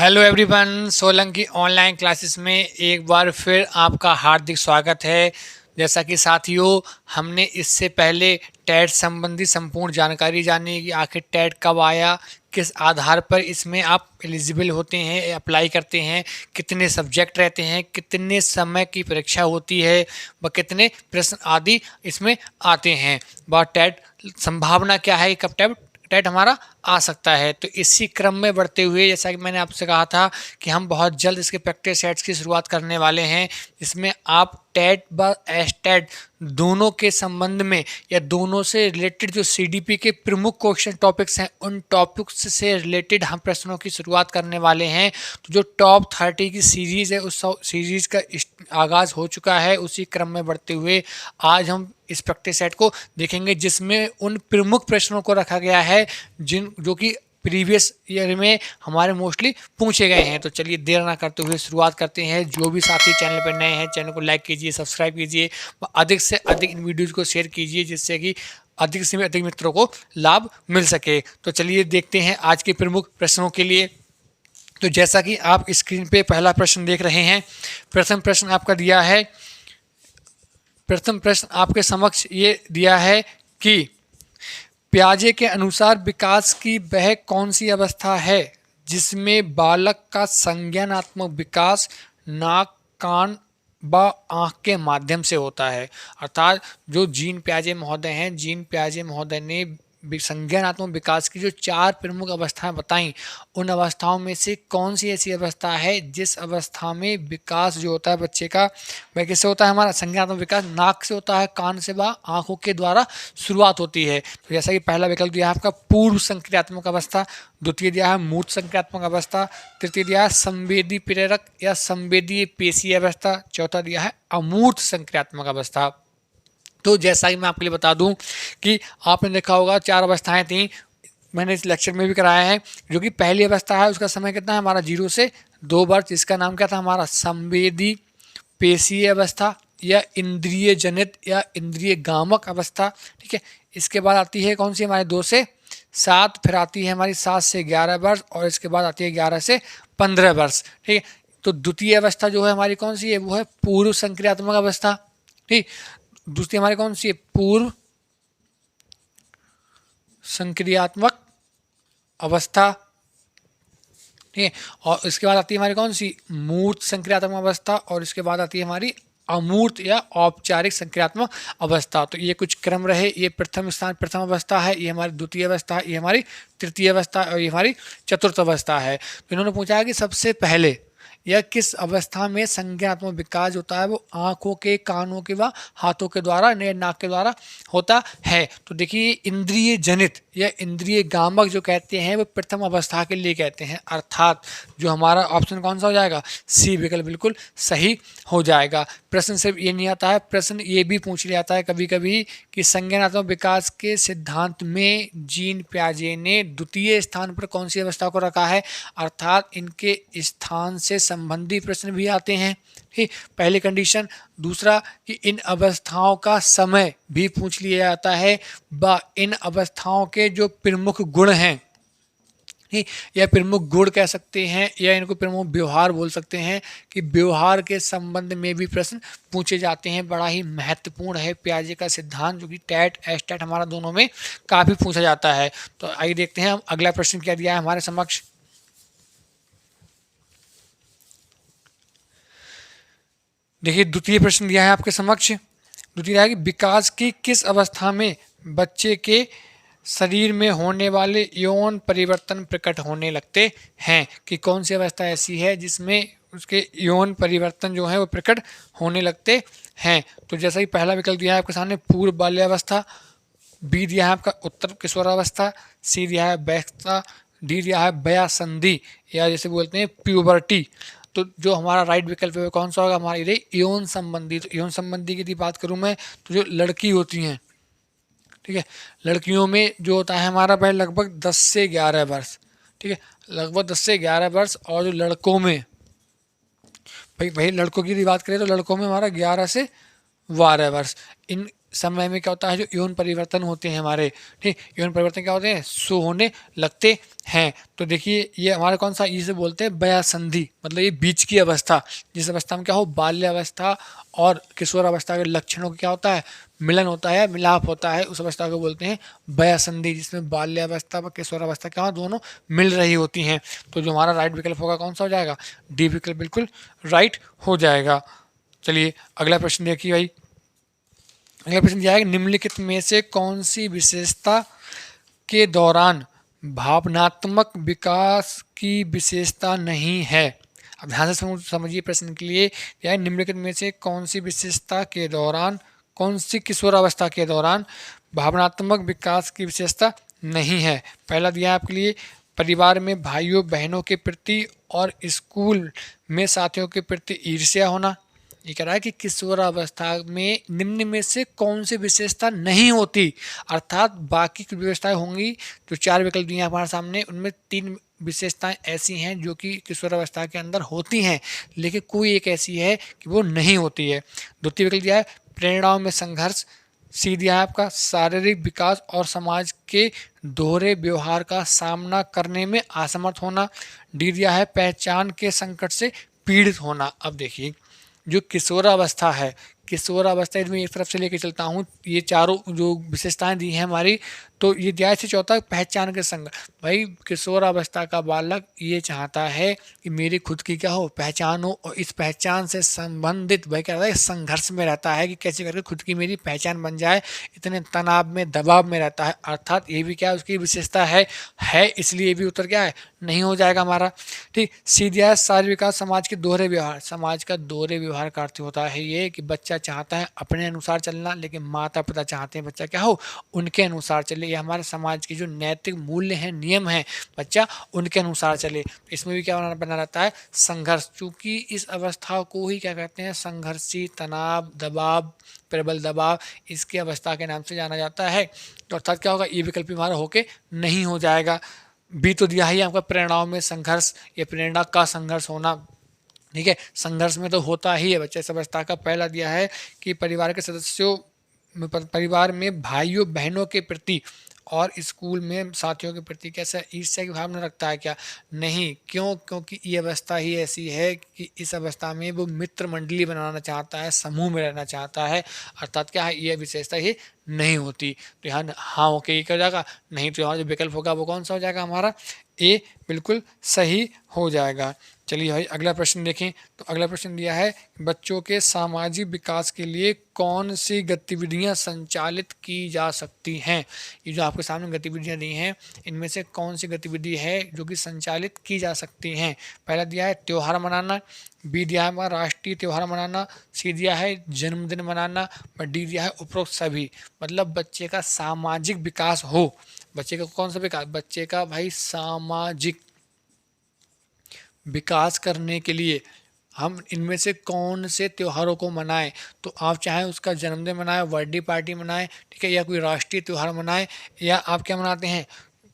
Hello everyone, Solanki online classes में एक बार फिर आपका हार्दिक स्वागत है। जैसा कि साथियों, हमने इससे पहले टेट संबंधी संपूर्ण जानकारी जानी कि आखिर टेट कब आया, किस आधार पर इसमें आप एलिजिबल होते हैं, अप्लाई करते हैं, कितने सब्जेक्ट रहते हैं, कितने समय की परीक्षा होती है व कितने प्रश्न आदि इसमें आते हैं व टेट संभावना क्या है, कब टेट हमारा आ सकता है। तो इसी क्रम में बढ़ते हुए, जैसा कि मैंने आपसे कहा था कि हम बहुत जल्द इसके प्रैक्टिस सेट्स की शुरुआत करने वाले हैं, जिसमें आप टेट व एस्टेट दोनों के संबंध में या दोनों से रिलेटेड जो सीडीपी के प्रमुख क्वेश्चन टॉपिक्स हैं, उन टॉपिक्स से रिलेटेड हम प्रश्नों की शुरुआत करने वाले हैं। तो जो टॉप 30 की सीरीज़ है, उस सीरीज़ का आगाज़ हो चुका है। उसी क्रम में बढ़ते हुए आज हम इस प्रैक्टिस सेट को देखेंगे, जिसमें उन प्रमुख प्रश्नों को रखा गया है जो कि प्रीवियस ईयर में हमारे मोस्टली पूछे गए हैं। तो चलिए देर ना करते हुए शुरुआत करते हैं। जो भी साथी चैनल पर नए हैं, चैनल को लाइक कीजिए, सब्सक्राइब कीजिए, अधिक से अधिक इन वीडियोज़ को शेयर कीजिए, जिससे कि अधिक से अधिक मित्रों को लाभ मिल सके। तो चलिए देखते हैं आज के प्रमुख प्रश्नों के लिए। तो जैसा कि आप स्क्रीन पे पहला प्रश्न देख रहे हैं, प्रथम प्रश्न आपका दिया है। प्रथम प्रश्न आपके समक्ष ये दिया है कि पियाजे के अनुसार विकास की वह कौन सी अवस्था है जिसमें बालक का संज्ञानात्मक विकास नाक, कान व आँख के माध्यम से होता है। अर्थात जो जीन पियाजे महोदय हैं, जीन पियाजे महोदय ने संज्ञानात्मक विकास की जो 4 प्रमुख अवस्थाएं बताई, उन अवस्थाओं में से कौन सी ऐसी अवस्था है जिस अवस्था में विकास जो होता है बच्चे का, वह किससे होता है? हमारा संज्ञानात्मक विकास नाक से होता है, कान से व आँखों के द्वारा शुरुआत होती है। तो जैसा कि पहला विकल्प दिया है आपका पूर्व संक्रियात्मक अवस्था, द्वितीय दिया है मूर्त संक्रियात्मक अवस्था, तृतीय दिया है संवेदी प्रेरक या संवेदीय पेशीय अवस्था, चौथा दिया है अमूर्त संक्रियात्मक अवस्था। तो जैसा कि मैं आपके लिए बता दूं कि आपने देखा होगा 4 अवस्थाएं थी, मैंने इस लेक्चर में भी कराया है। जो कि पहली अवस्था है, उसका समय कितना है हमारा 0 से 2 वर्ष, जिसका नाम क्या था हमारा संवेदी पेशीय अवस्था या इंद्रिय जनित या इंद्रिय गामक अवस्था। ठीक है, इसके बाद आती है कौन सी हमारे 2 से 7, फिर आती है हमारी 7 से 11 वर्ष और इसके बाद आती है 11 से 15 वर्ष। ठीक है, तो द्वितीय अवस्था जो है हमारी कौन सी है, वो है पूर्व संक्रियात्मक अवस्था। ठीक, दूसरी हमारी कौन सी है? पूर्व संक्रियात्मक अवस्था। ठीक है, और इसके बाद आती है हमारी कौन सी? मूर्त संक्रियात्मक अवस्था, और इसके बाद आती है हमारी अमूर्त या औपचारिक संक्रियात्मक अवस्था। तो ये कुछ क्रम रहे। ये प्रथम स्थान प्रथम अवस्था है, ये हमारी द्वितीय अवस्था है, ये हमारी तृतीय अवस्था और ये हमारी चतुर्थ अवस्था है। तो इन्होंने पूछा है कि सबसे पहले यह किस अवस्था में संज्ञानात्मक विकास होता है, वो आंखों के, कानों के व हाथों के द्वारा, नाक के द्वारा होता है। तो देखिए, इंद्रिय जनित या इंद्रिय गामक जो कहते हैं वो प्रथम अवस्था के लिए कहते हैं। अर्थात जो हमारा ऑप्शन कौन सा हो जाएगा? सी विकल्प बिल्कुल सही हो जाएगा। प्रश्न सिर्फ ये नहीं आता है, प्रश्न ये भी पूछ लिया जाता है कभी कभी कि संज्ञानात्मक विकास के सिद्धांत में जीन पियाजे ने द्वितीय स्थान पर कौन सी अवस्था को रखा है। अर्थात इनके स्थान से संबंधी प्रश्न भी आते हैं। ठीक, पहली कंडीशन। दूसरा कि इन अवस्थाओं का समय भी पूछ लिया जाता है व इन अवस्थाओं के जो प्रमुख गुण हैं, या प्रमुख गुण कह सकते हैं या इनको प्रमुख व्यवहार बोल सकते हैं, कि व्यवहार के संबंध में भी प्रश्न पूछे जाते हैं। बड़ा ही महत्वपूर्ण है पियाजे का सिद्धांत, जो कि टेट एस्टेट हमारा दोनों में काफ़ी पूछा जाता है। तो आइए देखते हैं हम अगला प्रश्न क्या दिया है हमारे समक्ष। देखिए, द्वितीय प्रश्न दिया है आपके समक्ष। द्वितीय है कि विकास की किस अवस्था में बच्चे के शरीर में होने वाले यौन परिवर्तन प्रकट होने लगते हैं, कि कौन सी अवस्था ऐसी है जिसमें उसके यौन परिवर्तन जो है वो प्रकट होने लगते हैं। तो जैसा कि पहला विकल्प दिया है आपके सामने पूर्व बाल्यावस्था, बी दिया है आपका उत्तर किशोरावस्था, सी दिया है वयस्कता, डी दिया है वयासंधि या जैसे बोलते हैं प्यूबर्टी। तो जो हमारा राइट विकल्प है वो कौन सा होगा हमारा? ये यौन संबंधी। तो यौन संबंधी की बात करूँ मैं, तो जो लड़की होती हैं, ठीक है, लड़कियों में जो होता है हमारा भाई लगभग 10 से 11 वर्ष। ठीक है, लगभग 10 से 11 वर्ष। और जो लड़कों में, भाई लड़कों की बात करें तो लड़कों में हमारा 11 से 12 वर्ष। इन समय में क्या होता है, जो यौन परिवर्तन होते हैं हमारे, ठीक, यौन परिवर्तन क्या होते हैं, शो होने लगते हैं। तो देखिए ये हमारा कौन सा, इसे बोलते हैं वयसंधि, मतलब ये बीच की अवस्था, जिस अवस्था में क्या हो, बाल्य अवस्था और किशोर अवस्था के लक्षणों का क्या होता है, मिलन होता है, मिलाप होता है, उस अवस्था को बोलते हैं वयसंधि, जिसमें बाल्य अवस्था व किशोर अवस्था क्या हो, दोनों मिल रही होती हैं। तो जो हमारा राइट विकल्प होगा कौन सा हो जाएगा, डी विकल्प बिल्कुल राइट हो जाएगा। चलिए अगला प्रश्न देखिए भाई, अगला प्रश्न दिया है, निम्नलिखित में से कौन सी विशेषता के दौरान भावनात्मक विकास की विशेषता नहीं है। अब ध्यान से समझिए प्रश्न के लिए, क्या है, निम्नलिखित में से कौन सी विशेषता के दौरान, कौन सी किशोरावस्था के दौरान भावनात्मक विकास की विशेषता नहीं है। पहला दिया है आपके लिए, परिवार में भाइयों बहनों के प्रति और स्कूल में साथियों के प्रति ईर्ष्या होना। ये कह रहा है कि किशोरावस्था में निम्न में से कौन सी विशेषता नहीं होती, अर्थात बाकी की विशेषताएं होंगी। जो चार विकल्प दिए हैं हमारे सामने, उनमें तीन विशेषताएं ऐसी हैं जो कि किशोरावस्था के अंदर होती हैं, लेकिन कोई एक ऐसी है कि वो नहीं होती है। द्वितीय विकल्प दिया है प्रेरणाओं में संघर्ष, सी दिया है आपका शारीरिक विकास और समाज के दोहरे व्यवहार का सामना करने में असमर्थ होना, डी दिया है पहचान के संकट से पीड़ित होना। अब देखिए जो किशोरावस्था है, किशोरावस्था इसमें एक तरफ से लेके चलता हूँ, ये चारों जो विशेषताएं दी हैं हमारी, तो ये दिया से चौथा पहचान के संग, भाई किशोरावस्था का बालक ये चाहता है कि मेरी खुद की क्या हो, पहचान हो, और इस पहचान से संबंधित भाई क्या रहता है, संघर्ष में रहता है कि कैसे करके खुद की मेरी पहचान बन जाए, इतने तनाव में दबाव में रहता है, अर्थात ये भी क्या उसकी विशेषता है, इसलिए ये भी उत्तर क्या है, नहीं हो जाएगा हमारा। ठीक, सीधा है शारीरिक विकास समाज के दोहरे व्यवहार, समाज का दोहरे व्यवहार का अर्थ होता है ये कि बच्चा चाहता है अपने अनुसार चलना, लेकिन माता पिता चाहते हैं बच्चा क्या हो, उनके अनुसार चले। ये हमारे समाज के जो नैतिक मूल्य हैं, नियम हैं, बच्चा उनके अनुसार चले। इसमें भी क्या बना रहता है, संघर्ष, चूंकि इस अवस्था को ही क्या कहते हैं, संघर्षी, तनाव, दबाव, प्रबल दबाव, इसकी अवस्था के नाम से जाना जाता है। तो अर्थात क्या होगा, ये विकल्प हमारा होके नहीं हो जाएगा। बी तो दिया ही आपका प्रेरणाओं में संघर्ष, ये प्रेरणा का संघर्ष होना, ठीक है, संघर्ष में तो होता ही है बच्चा इस अवस्था का। पहला दिया है कि परिवार के सदस्यों, परिवार में भाइयों बहनों के प्रति और स्कूल में साथियों के प्रति कैसा ईर्ष्या की भावना रखता है क्या, नहीं, क्यों, क्योंकि ये अवस्था ही ऐसी है कि इस अवस्था में वो मित्र मंडली बनाना चाहता है, समूह में रहना चाहता है, अर्थात क्या है, ये विशेषता ही नहीं होती। तो यहाँ हाँ ओके ये क्या हो जाएगा, नहीं, तो यहाँ जो विकल्प होगा वो कौन सा हो जाएगा हमारा, ए बिल्कुल सही हो जाएगा। चलिए भाई अगला प्रश्न देखें। तो अगला प्रश्न दिया है, बच्चों के सामाजिक विकास के लिए कौन सी गतिविधियां संचालित की जा सकती हैं। ये जो आपके सामने गतिविधियां दी हैं, इनमें से कौन सी गतिविधि है जो कि संचालित की जा सकती हैं। पहला दिया है त्यौहार मनाना, बी दिया है राष्ट्रीय त्यौहार मनाना, सी दिया है जन्मदिन मनाना, और डी दिया है उपरोक्त सभी। मतलब बच्चे का सामाजिक विकास हो, बच्चे का कौन सा विकास, बच्चे का भाई सामाजिक विकास करने के लिए हम इनमें से कौन से त्योहारों को मनाएं। तो आप चाहे उसका जन्मदिन मनाएं, बर्थडे पार्टी मनाएं, ठीक है, या कोई राष्ट्रीय त्यौहार मनाएं, या आप क्या मनाते हैं,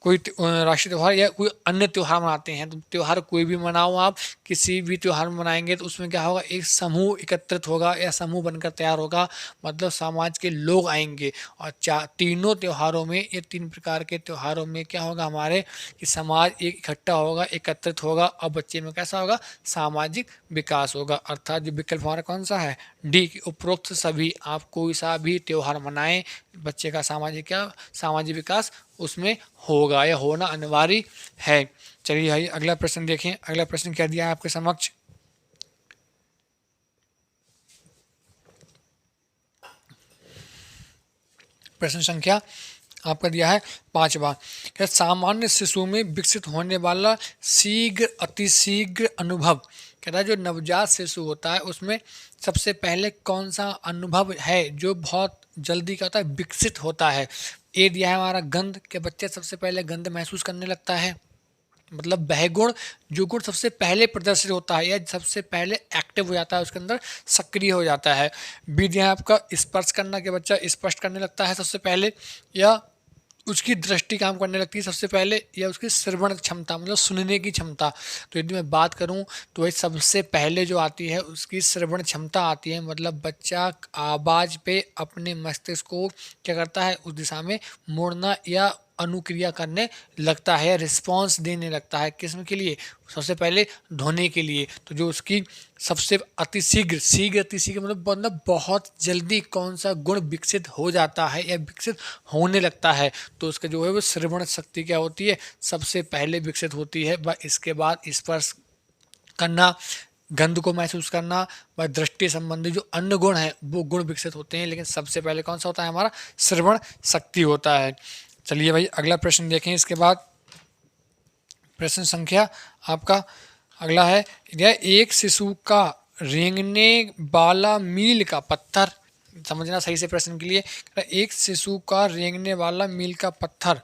कोई राष्ट्रीय त्यौहार या कोई अन्य त्यौहार मनाते हैं। तो त्यौहार कोई भी मनाओ आप, किसी भी त्यौहार मनाएंगे तो उसमें क्या होगा, एक समूह एकत्रित होगा या समूह बनकर तैयार होगा, मतलब समाज के लोग आएंगे। और तीनों त्योहारों में, ये तीन प्रकार के त्योहारों में क्या होगा हमारे, कि समाज एक इकट्ठा होगा, एकत्रित होगा, और बच्चे में कैसा होगा, सामाजिक विकास होगा। अर्थात जो विकल्प हमारा कौन सा है, डी, उपरोक्त सभी। आप कोई सा भी त्यौहार मनाएं, बच्चे का सामाजिक विकास उसमें होगा या होना अनिवार्य है। चलिए भाई अगला प्रश्न देखें। अगला प्रश्न क्या दिया है आपके समक्ष, प्रश्न संख्या आपका दिया है 5वां। क्या सामान्य शिशु में विकसित होने वाला शीघ्र अतिशीघ्र अनुभव, कहता है जो नवजात शिशु होता है उसमें सबसे पहले कौन सा अनुभव है जो बहुत जल्दी क्या होता है, विकसित होता है। ए दिया है हमारा गंध, के बच्चे सबसे पहले गंध महसूस करने लगता है, मतलब वह गुण जो गुण सबसे पहले प्रदर्शित होता है या सबसे पहले एक्टिव हो जाता है, उसके अंदर सक्रिय हो जाता है। बी दिया है आपका स्पर्श करना, के बच्चा स्पर्श करने लगता है सबसे पहले, या उसकी दृष्टि काम करने लगती है सबसे पहले, या उसकी श्रवण क्षमता मतलब सुनने की क्षमता। तो यदि मैं बात करूं तो वही सबसे पहले जो आती है उसकी श्रवण क्षमता आती है, मतलब बच्चा आवाज़ पे अपने मस्तिष्क को क्या करता है, उस दिशा में मोड़ना या अनुक्रिया करने लगता है, रिस्पॉन्स देने लगता है। किस्म के लिए, सबसे पहले ध्वनि के लिए। तो जो उसकी सबसे अतिशीघ्र मतलब बहुत जल्दी कौन सा गुण विकसित हो जाता है या विकसित होने लगता है, तो उसका जो है वो श्रवण शक्ति क्या होती है, सबसे पहले विकसित होती है। व इसके बाद स्पर्श करना, गंध को महसूस करना व दृष्टि संबंधी जो अन्य गुण हैं वो गुण विकसित होते हैं, लेकिन सबसे पहले कौन सा होता है, हमारा श्रवण शक्ति होता है। चलिए भाई अगला प्रश्न देखें। इसके बाद प्रश्न संख्या आपका अगला है, यह एक शिशु का रेंगने वाला मील का पत्थर, समझना सही से प्रश्न के लिए, एक शिशु का रेंगने वाला मील का पत्थर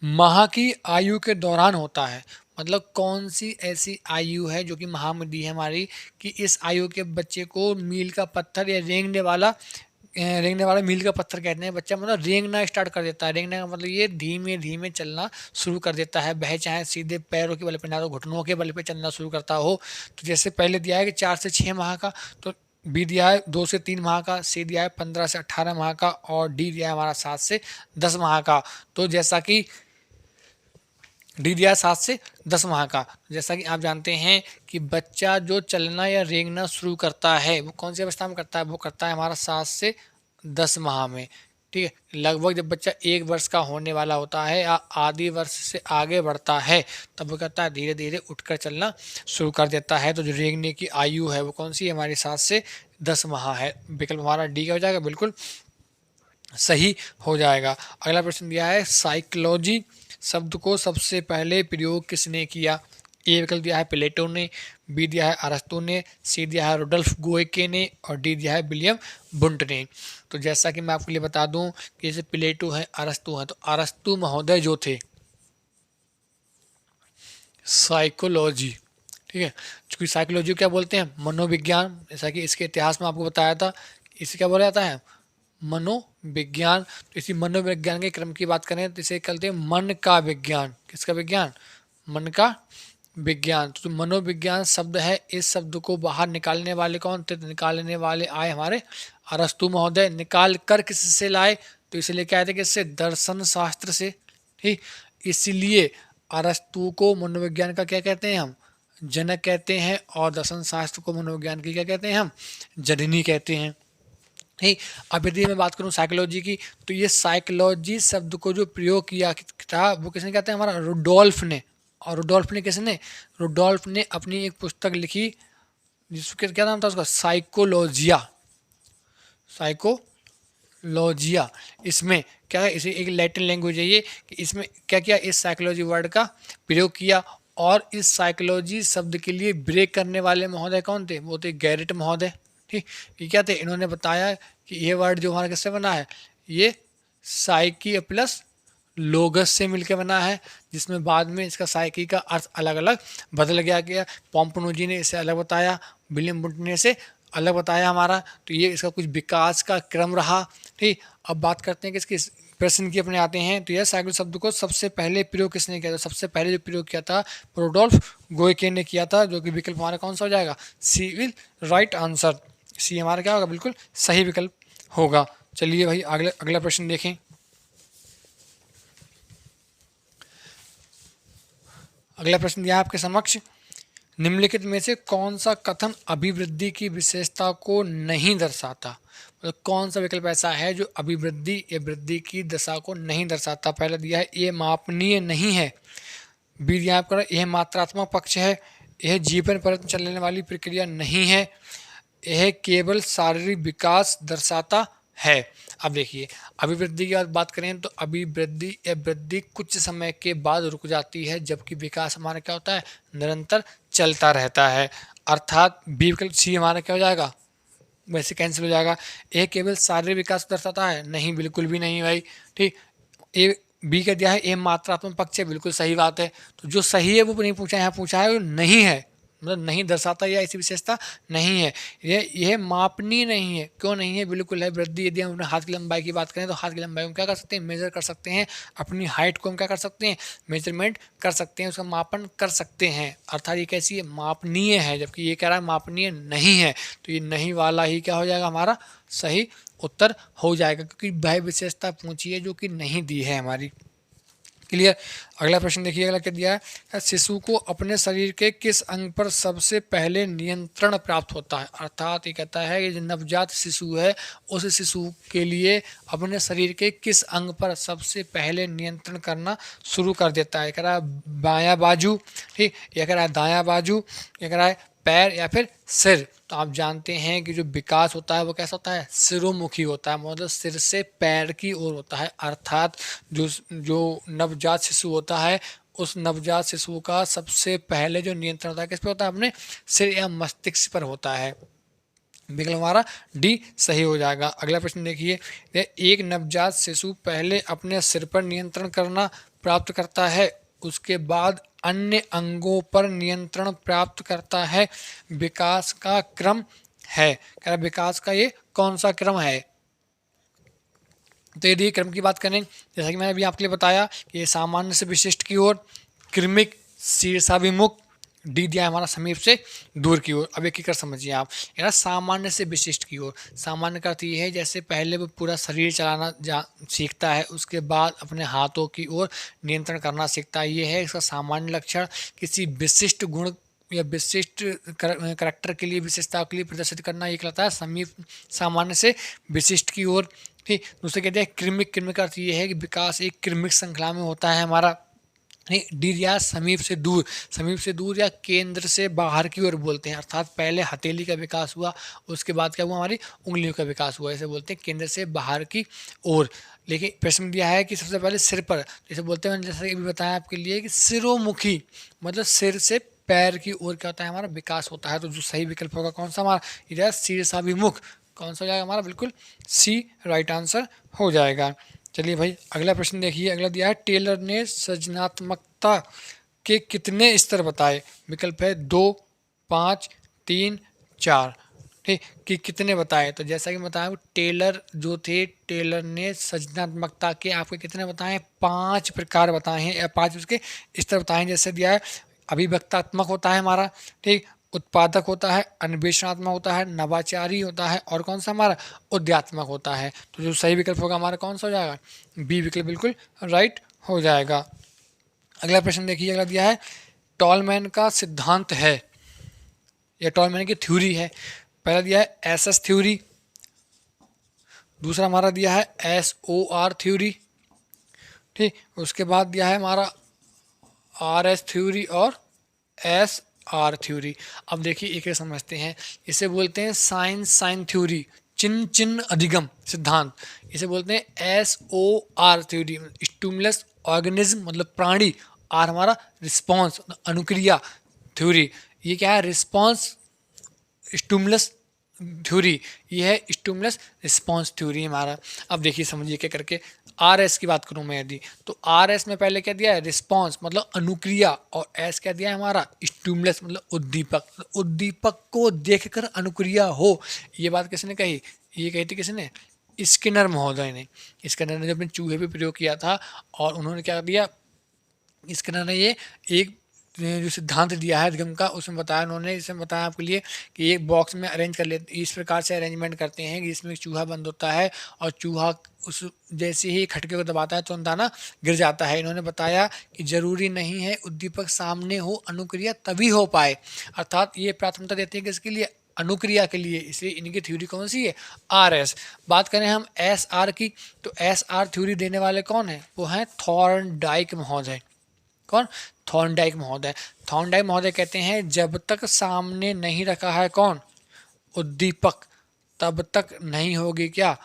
माह की आयु के दौरान होता है। मतलब कौन सी ऐसी आयु है जो कि माह में दी है हमारी, कि इस आयु के बच्चे को मील का पत्थर या रेंगने वाला मील का पत्थर कहते हैं। बच्चा मतलब रेंगना स्टार्ट कर देता है। रेंगने का मतलब ये धीमे धीमे चलना शुरू कर देता है। वह चाहे सीधे पैरों के बल पे ना तो घुटनों के बल पे चलना शुरू करता हो। तो जैसे पहले दिया है कि 4 से 6 माह का, तो बी दिया है 2 से 3 माह का, सी दिया है 15 से 18 माह का, और डी दिया है हमारा 7 से 10 माह का। तो जैसा कि डी दिया है 7 से 10 माह का, जैसा कि आप जानते हैं कि बच्चा जो चलना या रेंगना शुरू करता है वो कौन सी अवस्था में करता है, वो करता है हमारा 7 से 10 माह में। ठीक है, लगभग जब बच्चा 1 वर्ष का होने वाला होता है या आधे वर्ष से आगे बढ़ता है, तब वो करता है धीरे धीरे उठकर चलना शुरू कर देता है। तो जो रेंगने की आयु है वो कौन सी है, हमारी 7 से 10 माह है। विकल्प हमारा डी का हो जाएगा, बिल्कुल सही हो जाएगा। अगला प्रश्न दिया है, साइकोलॉजी शब्द को सबसे पहले प्रयोग किसने किया। ए विकल्प दिया है प्लेटो ने, बी दिया है अरस्तु ने, सी दिया है रुडोल्फ गोएके ने, और डी दिया है विलियम बुंट ने। तो जैसा कि मैं आपके लिए बता दूं कि जैसे प्लेटो है, अरस्तु है, तो अरस्तु महोदय जो थे साइकोलॉजी, ठीक है, क्योंकि साइकोलॉजी क्या बोलते हैं, मनोविज्ञान। जैसा कि इसके इतिहास में आपको बताया था, इसे क्या बोला जाता है, मनोविज्ञान। तो इसी मनोविज्ञान के क्रम की बात करें तो इसे कहते हैं मन का विज्ञान। किसका विज्ञान, मन का विज्ञान। तो मनोविज्ञान शब्द है, इस शब्द को बाहर निकालने वाले कौन थे, निकालने वाले आए हमारे अरस्तु महोदय। निकाल कर किससे लाए, तो इसलिए क्या थे कि इससे दर्शन शास्त्र से। ठीक, इसलिए अरस्तु को मनोविज्ञान का क्या कहते हैं, हम जनक कहते हैं, और दर्शन शास्त्र को मनोविज्ञान की क्या कहते हैं, हम जननी कहते हैं। ठीक, अब यदि मैं बात करूं साइकोलॉजी की, तो ये साइकोलॉजी शब्द को जो प्रयोग किया था वो किसने कहते हैं, हमारा रुडोल्फ ने। और रुडोल्फ ने किसने, रुडोल्फ ने अपनी एक पुस्तक लिखी जिसका क्या नाम था उसका, साइकोलॉजिया। साइकोलॉजिया, इसमें क्या है, इसे एक लैटिन लैंग्वेज है ये, कि इसमें क्या किया, इस साइकोलॉजी वर्ड का प्रयोग किया। और इस साइकोलॉजी शब्द के लिए ब्रेक करने वाले महोदय कौन थे, वो थे गैरेट महोदय। ठीक, ये क्या थे, इन्होंने बताया कि ये वर्ड जो हमारा किससे बना है, ये साइकी प्लस लोगस से मिलकर बना है, जिसमें बाद में इसका साइकी का अर्थ अलग अलग बदल गया। पॉम्पनोजी ने इसे अलग बताया, विलियम बुंट ने इसे अलग बताया हमारा। तो ये इसका कुछ विकास का क्रम रहा। ठीक, अब बात करते हैं कि इसकी प्रश्न की अपने आते हैं। तो यह साइकिल शब्द को सबसे पहले प्रयोग किसने किया था, सबसे पहले जो प्रयोग किया था रुडोल्फ गोएके ने किया था, जो कि विकल्प हमारा कौन सा हो जाएगा, सी विल राइट आंसर। सी हमारा क्या होगा, बिल्कुल सही विकल्प होगा। चलिए भाई अगला प्रश्न देखें। अगला प्रश्न दिया है आपके समक्ष, निम्नलिखित में से कौन सा कथन अभिवृद्धि की विशेषता को नहीं दर्शाता। मतलब कौन सा विकल्प ऐसा है जो अभिवृद्धि या वृद्धि की दशा को नहीं दर्शाता। पहला दिया है ये मापनीय नहीं है, बी दिया है आपका यह मात्रात्मक पक्ष है, यह जीवन पर्यंत चलने वाली प्रक्रिया नहीं है, यह केवल शारीरिक विकास दर्शाता है। अब देखिए, अभिवृद्धि की बात करें तो अभिवृद्धि या वृद्धि कुछ समय के बाद रुक जाती है, जबकि विकास हमारा क्या होता है, निरंतर चलता रहता है। अर्थात बी विकल्प सी हमारा क्या हो जाएगा, वैसे कैंसिल हो जाएगा। ए केवल शारीरिक विकास दर्शाता है, नहीं, बिल्कुल भी नहीं भाई। ठीक, ए बी का दिया है ए मात्रात्मक पक्ष है, बिल्कुल सही बात है। तो जो सही है वो नहीं पूछा है, यहाँ पूछा है वो नहीं है, मतलब नहीं दर्शाता या ऐसी विशेषता नहीं है। यह मापनीय नहीं है। क्यों नहीं है? बिल्कुल है। वृद्धि, यदि हम अपने हाथ की लंबाई की बात करें तो हाथ की लंबाई को क्या कर सकते हैं? मेजर कर सकते हैं। अपनी हाइट को हम क्या कर सकते हैं? मेजरमेंट कर सकते हैं, उसका मापन कर सकते हैं। अर्थात ये कैसी है? मापनीय है। जबकि ये कह रहा है मापनीय नहीं है, तो ये नहीं वाला ही क्या हो जाएगा? हमारा सही उत्तर हो जाएगा, क्योंकि वह विशेषता पूछी है जो कि नहीं दी है हमारी। क्लियर। अगला प्रश्न देखिए, अगला क्या दिया है? शिशु को अपने शरीर के किस अंग पर सबसे पहले नियंत्रण प्राप्त होता है? अर्थात ये कहता है कि जो नवजात शिशु है उस शिशु के लिए अपने शरीर के किस अंग पर सबसे पहले नियंत्रण करना शुरू कर देता है? कह रहा है बायां बाजू, ठीक, या कह रहा है दायां बाजू, या कह रहा है पैर, या फिर सिर। तो आप जानते हैं कि जो विकास होता है वो कैसा होता है? सिरोमुखी होता है, मतलब सिर से पैर की ओर होता है। अर्थात जो जो नवजात शिशु होता है उस नवजात शिशु का सबसे पहले जो नियंत्रण होता है किस पे होता है? अपने सिर या मस्तिष्क पर होता है। विकल्प हमारा डी सही हो जाएगा। अगला प्रश्न देखिए, एक नवजात शिशु पहले अपने सिर पर नियंत्रण करना प्राप्त करता है, उसके बाद अन्य अंगों पर नियंत्रण प्राप्त करता है, विकास का क्रम है। कह रहा विकास का ये कौन सा क्रम है? तो यदि क्रम की बात करें, जैसा कि मैंने अभी आपके लिए बताया कि ये सामान्य से विशिष्ट की ओर, क्रमिक, शीर्षाभिमुख, डी दिया है हमारा समीप से दूर की ओर। अब एक ही कर समझिए आप, यार सामान्य से विशिष्ट की ओर। सामान्य का अर्थ ये है जैसे पहले वो पूरा शरीर चलाना सीखता है, उसके बाद अपने हाथों की ओर नियंत्रण करना सीखता है, ये है इसका सामान्य लक्षण। किसी विशिष्ट गुण या विशिष्ट करैक्टर के लिए, विशेषता के लिए प्रदर्शित करना, ये कहलाता है समीप सामान्य से विशिष्ट की ओर। ठीक, दूसरे कहते हैं क्रमिक। क्रमिक का अर्थ ये है कि विकास एक क्रमिक श्रृंखला में होता है हमारा। डी या समीप से दूर, समीप से दूर या केंद्र से बाहर की ओर बोलते हैं। अर्थात पहले हथेली का विकास हुआ, उसके बाद क्या हुआ? हमारी उंगलियों का विकास हुआ, ऐसे बोलते हैं केंद्र से बाहर की ओर। लेकिन प्रश्न दिया है कि सबसे पहले सिर पर, जैसे बोलते हैं, जैसे अभी बताया आपके लिए कि सिरोमुखी, मतलब सिर से पैर की ओर क्या होता है? हमारा विकास होता है। तो जो सही विकल्प होगा कौन सा? हमारा इधर शीर्षाभिमुख। कौन सा हो जाएगा हमारा? बिल्कुल सी राइट आंसर हो जाएगा। चलिए भाई, अगला प्रश्न देखिए। अगला दिया है, टेलर ने सृजनात्मकता के कितने स्तर बताए? विकल्प है 2, 5, 3, 4। ठीक, कि कितने बताए? तो जैसा कि बताया, टेलर जो थे, टेलर ने सृजनात्मकता के आपके कितने बताए? 5 प्रकार बताए हैं, या 5 उसके स्तर बताए हैं। जैसे दिया है, अभिव्यक्तात्मक होता है हमारा, ठीक, उत्पादक होता है, अन्वेषणात्मक होता है, नवाचारी होता है, और कौन सा हमारा? उद्यात्मक होता है। तो जो सही विकल्प होगा हमारा कौन सा हो जाएगा? बी विकल्प बिल्कुल राइट हो जाएगा। अगला प्रश्न देखिए, अगला दिया है, टॉलमैन का सिद्धांत है, या टॉलमैन की थ्योरी है। पहला दिया है एसएस थ्योरी, दूसरा हमारा दिया है एसओआर थ्योरी, ठीक, उसके बाद दिया है हमारा आरएस थ्योरी और एस आर थ्योरी। अब देखिए एक एक समझते हैं। इसे बोलते हैं साइन साइन थ्योरी, चिन्ह चिन्ह अधिगम सिद्धांत। इसे बोलते हैं S O R theory, stimulus organism, मतलब प्राणी, आर हमारा रिस्पॉन्स, अनुक्रिया थ्योरी। ये क्या है? रिस्पॉन्स स्टिमुलस थ्योरी, ये है स्टिमुलस रिस्पॉन्स थ्योरी हमारा। अब देखिए समझिए क्या करके। आर एस की बात करूं मैं यदि, तो आर एस में पहले क्या दिया है? रिस्पॉन्स मतलब अनुक्रिया, और एस क्या दिया है हमारा? स्टिमुलस मतलब उद्दीपक। उद्दीपक को देखकर अनुक्रिया हो, ये बात किसने कही? ये कही थी किसने? स्किनर महोदय ने। स्किनर ने जब अपने चूहे पे प्रयोग किया था, और उन्होंने क्या दिया? स्किनर ने ये एक जो सिद्धांत दिया है अधिगम का, उसमें बताया उन्होंने, इसमें बताया आपके लिए कि एक बॉक्स में अरेंज कर लेते, इस प्रकार से अरेंजमेंट करते हैं कि इसमें चूहा बंद होता है, और चूहा उस जैसे ही खटके को दबाता है तो दाना गिर जाता है। इन्होंने बताया कि जरूरी नहीं है उद्दीपक सामने हो, अनुक्रिया तभी हो पाए। अर्थात ये प्राथमिकता देते हैं कि इसके लिए, अनुक्रिया के लिए, इसलिए इनकी थ्योरी कौन सी है? R S. बात करें हम एस आर की, तो एस आर थ्योरी देने वाले कौन है? वो हैं थॉर्नडाइक महोदय। कौन? थॉर्नडाइक महोदय। थॉर्नडाइक महोदय कहते हैं जब तक सामने नहीं रखा है कौन? उद्दीपक, तब तक नहीं होगी क्या?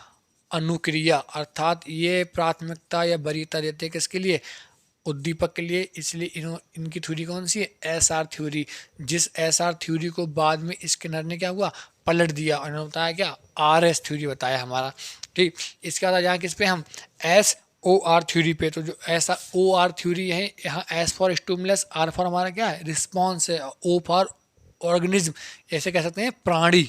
अनुक्रिया। अर्थात ये प्राथमिकता या वरीयता देते हैं किसके लिए? उद्दीपक के लिए। इसलिए इनकी थ्योरी कौन सी है? S R theory. जिस एस आर थ्योरी को बाद में स्किनर ने क्या हुआ? पलट दिया, उन्होंने बताया क्या? आर एस थ्योरी बताया हमारा। ठीक, इसके बाद यहाँ किस पे हम? एस ओ आर थ्योरी पे। तो जो ऐसा ओ आर थ्योरी है, यहाँ S for stimulus, R for हमारा क्या है? रिस्पॉन्स है, ओ फॉर ऑर्गेनिज्म, ऐसे कह सकते हैं प्राणी,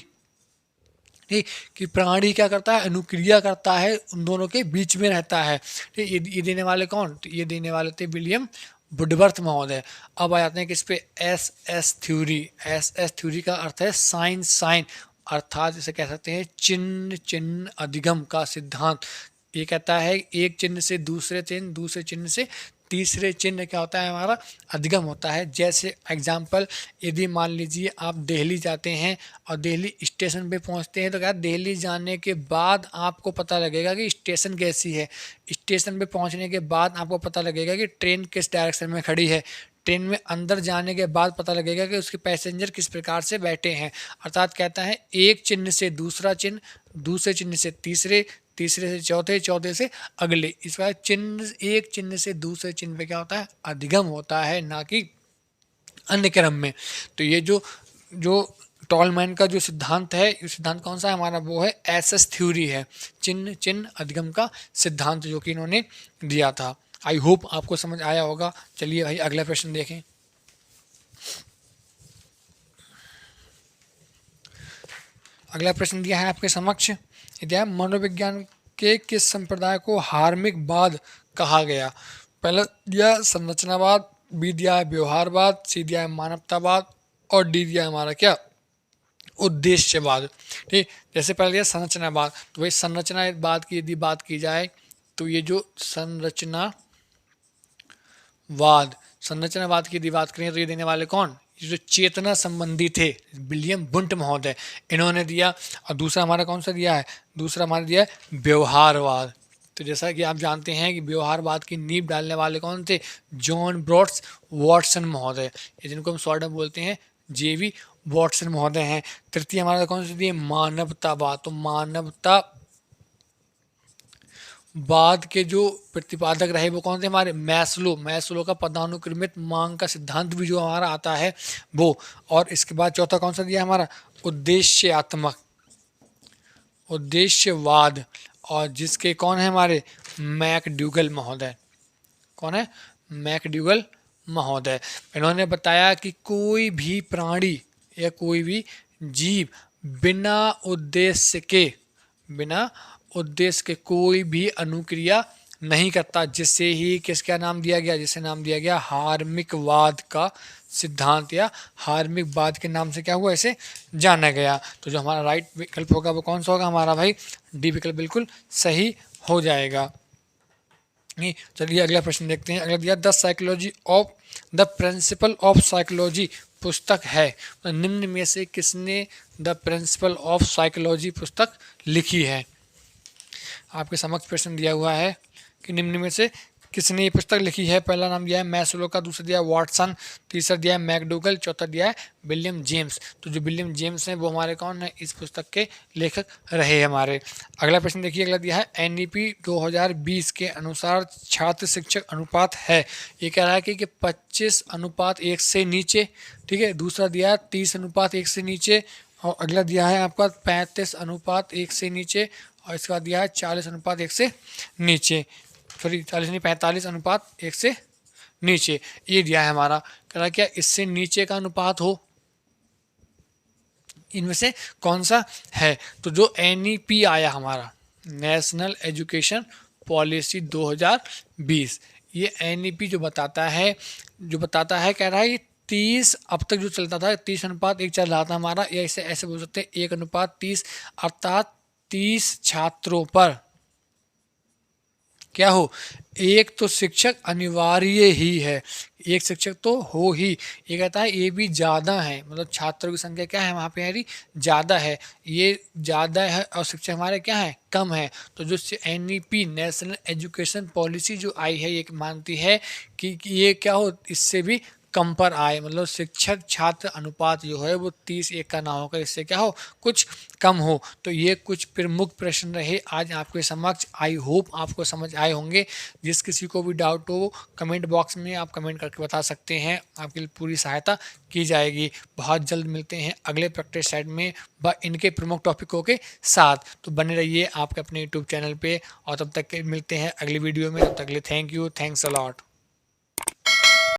ठीक, कि प्राणी क्या करता है, अनुक्रिया करता है, उन दोनों के बीच में रहता है, ठीक। ये देने वाले कौन, तो ये देने वाले थे विलियम वुडवर्थ महोदय। अब आ जाते हैं किस पे, एस थ्योरी। एस थ्योरी का अर्थ है साइन साइन, अर्थात इसे कह सकते हैं चिन्ह चिन्ह अधिगम का सिद्धांत। ये कहता है एक चिन्ह से दूसरे चिन्ह, दूसरे चिन्ह से तीसरे चिन्ह क्या होता है, हमारा अधिगम होता है। जैसे एग्जाम्पल, यदि मान लीजिए आप दिल्ली जाते हैं और दिल्ली स्टेशन पे पहुंचते हैं, तो क्या दिल्ली जाने के बाद आपको पता लगेगा कि स्टेशन कैसी है। स्टेशन पे पहुंचने के बाद आपको पता लगेगा कि ट्रेन किस डायरेक्शन में खड़ी है। ट्रेन में अंदर जाने के बाद पता लगेगा कि उसके पैसेंजर किस प्रकार से बैठे हैं। अर्थात कहता है एक चिन्ह से दूसरा चिन्ह, दूसरे चिन्ह से तीसरे, तीसरे से चौथे, चौथे से अगले, इस बार चिन्ह, एक चिन्ह से दूसरे चिन्ह पे क्या होता है, अधिगम होता है, ना कि अन्य क्रम में। तो ये जो टॉलमैन का जो सिद्धांत है, ये सिद्धांत कौन सा है हमारा, वो है एस थ्योरी है, चिन्ह चिन्ह अधिगम का सिद्धांत जो कि इन्होंने दिया था। आई होप आपको समझ आया होगा। चलिए भाई अगला प्रश्न देखें। अगला प्रश्न दिया है आपके समक्ष, दिया है मनोविज्ञान के किस संप्रदाय को हार्मिकवाद कहा गया। पहला दिया है संरचनावाद, बी दिया है व्यवहारवाद, सी दिया है मानवतावाद, और डी दिया है हमारा क्या, उद्देश्यवाद। ठीक, जैसे पहले दिया संरचनावाद, तो भाई संरचनावाद की यदि बात की जाए तो ये जो संरचनावाद की यदि बात करें तो ये देने वाले कौन, ये जो चेतना संबंधी थे विलियम वुंट महोदय, इन्होंने दिया। और दूसरा हमारा कौन सा दिया है, दूसरा हमारा दिया है व्यवहारवाद। तो जैसा कि आप जानते हैं कि व्यवहारवाद की नींव डालने वाले कौन थे, जॉन ब्रॉड्स वॉटसन महोदय, जिनको हम शॉर्ट में बोलते हैं जेवी वॉटसन महोदय हैं। तृतीय हमारा कौन सा दिया, मानवतावाद। तो मानवतावाद के जो प्रतिपादक रहे वो कौन थे हमारे, मैस्लो का पदानुक्रमित मांग का सिद्धांत भी जो हमारा आता है वो। और इसके बाद चौथा कौन सा दिया हमारा, उद्देश्यवाद, और जिसके कौन है हमारे, मैकडूगल महोदय। कौन है, मैकडूगल महोदय। इन्होंने बताया कि कोई भी प्राणी या कोई भी जीव बिना उद्देश्य के कोई भी अनुक्रिया नहीं करता, जिससे ही किसका नाम दिया गया, जिसे नाम दिया गया हार्मिकवाद का सिद्धांत, या हार्मिकवाद के नाम से क्या हुआ, इसे जाना गया। तो जो हमारा राइट विकल्प होगा वो कौन सा होगा हमारा भाई, डी विकल्प बिल्कुल सही हो जाएगा। नहीं, चलिए अगला प्रश्न देखते हैं। अगला दिया द प्रिंसिपल ऑफ साइकोलॉजी पुस्तक है। तो निम्न में से किसने द प्रिंसिपल ऑफ साइकोलॉजी पुस्तक लिखी है। आपके समक्ष प्रश्न दिया हुआ है कि निम्न में से किसने ये पुस्तक लिखी है। पहला नाम दिया है मैस्लो का, दूसरा दिया है वॉटसन, तीसरा दिया है मैकडूगल, चौथा दिया है विलियम जेम्स। तो जो विलियम जेम्स हैं वो हमारे कौन है, इस पुस्तक के लेखक रहे हमारे। अगला प्रश्न देखिए, अगला दिया है NEP 2020 के अनुसार छात्र शिक्षक अनुपात है। ये कह रहा है कि 25:1 से नीचे, ठीक है। दूसरा दिया है 30:1 से नीचे, और अगला दिया है आपका 35:1 से नीचे, और इसका दिया है 40:1 से नीचे, सॉरी 40 नहीं 45:1 से नीचे, ये दिया है हमारा। कह रहा क्या इससे नीचे का अनुपात हो, इनमें से कौन सा है। तो जो NEP आया हमारा, नेशनल एजुकेशन पॉलिसी 2020, ये NEP जो बताता है कह रहा है ये 30, अब तक जो चलता था 30:1 चल रहा था हमारा, या इसे ऐसे बोल सकते हैं 1:30, अर्थात 30 छात्रों पर क्या हो, एक तो शिक्षक अनिवार्य ही है, एक शिक्षक तो हो ही। ये कहता है ये भी ज़्यादा है, मतलब छात्रों की संख्या क्या है वहाँ पे यारी ज़्यादा है, ये ज़्यादा है और शिक्षक हमारे क्या है, कम है। तो जो NEP नेशनल एजुकेशन पॉलिसी जो आई है ये मानती है कि ये क्या हो, इससे भी कम पर आए, मतलब शिक्षक छात्र अनुपात जो है वो 30:1 का ना होकर इससे क्या हो, कुछ कम हो। तो ये कुछ प्रमुख प्रश्न रहे आज आपके समक्ष। आई होप आपको समझ आए होंगे। जिस किसी को भी डाउट हो कमेंट बॉक्स में आप कमेंट करके बता सकते हैं, आपकी पूरी सहायता की जाएगी। बहुत जल्द मिलते हैं अगले प्रैक्टिस सेट में इनके प्रमुख टॉपिकों के साथ। तो बने रहिए आपके अपने यूट्यूब चैनल पे, और तब तक मिलते हैं अगली वीडियो में। तब तक के लिए thank you, thanks a lot.